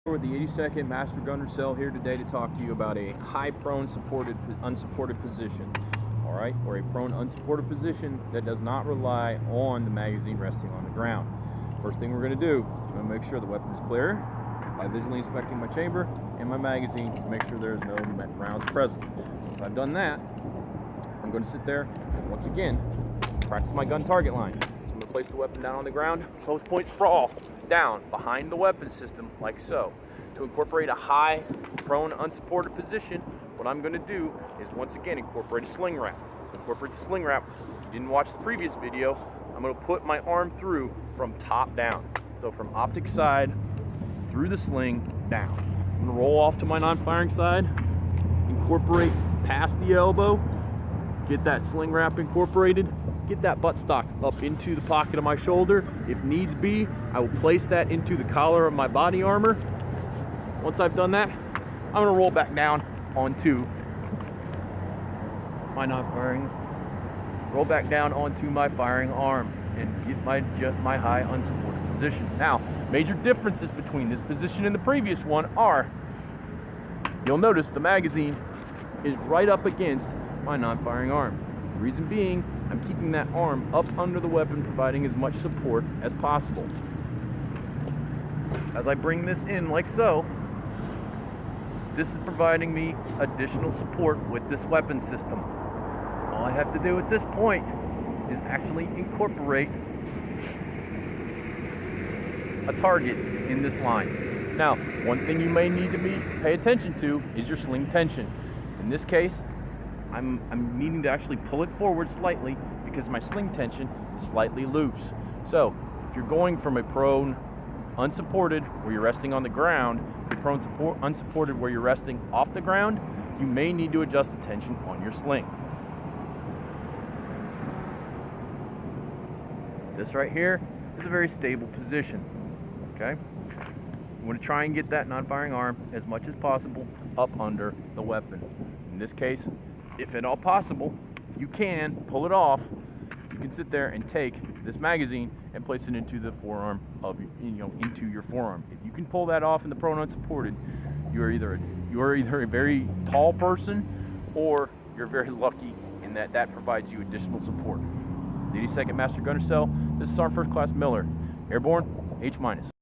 With the 82nd Master Gunner Cell here today to talk to you about a high prone unsupported position, all right, or a prone unsupported position that does not rely on the magazine resting on the ground. First thing we're going to do, I'm going to make sure the weapon is clear by visually inspecting my chamber and my magazine to make sure there's no rounds present. Once I've done that, I'm going to sit there and once again practice my gun target line. So I'm going to place the weapon down on the ground, post point sprawl down behind the weapon system like so. To incorporate a high prone unsupported position, what I'm going to do is once again incorporate a sling wrap. To incorporate the sling wrap, if you didn't watch the previous video, I'm going to put my arm through from top down. So from optic side through the sling down. I'm going to roll off to my non-firing side, incorporate past the elbow, get that sling wrap incorporated, get that buttstock up into the pocket of my shoulder. If needs be, I will place that into the collar of my body armor. Once I've done that, I'm going to roll back down onto my roll back down onto my firing arm and get my high unsupported position. Now, major differences between this position and the previous one are, you'll notice the magazine is right up against my non-firing arm. The reason being, I'm keeping that arm up under the weapon, providing as much support as possible. As I bring this in like so, this is providing me additional support with this weapon system. All I have to do at this point is actually incorporate a target in this line. Now, one thing you may need to pay attention to is your sling tension. In this case, I'm needing to actually pull it forward slightly because my sling tension is slightly loose. So, if you're going from a prone unsupported where you're resting on the ground to prone unsupported where you're resting off the ground, you may need to adjust the tension on your sling. This right here is a very stable position. Okay? You want to try and get that non-firing arm as much as possible up under the weapon. In this case, if at all possible, you can pull it off. You can sit there and take this magazine and place it into the forearm of into your forearm. If you can pull that off in the prone unsupported, you're either a very tall person or you're very lucky in that provides you additional support. The 82nd Master Gunner Cell. This is Sergeant First Class Miller, Airborne H-.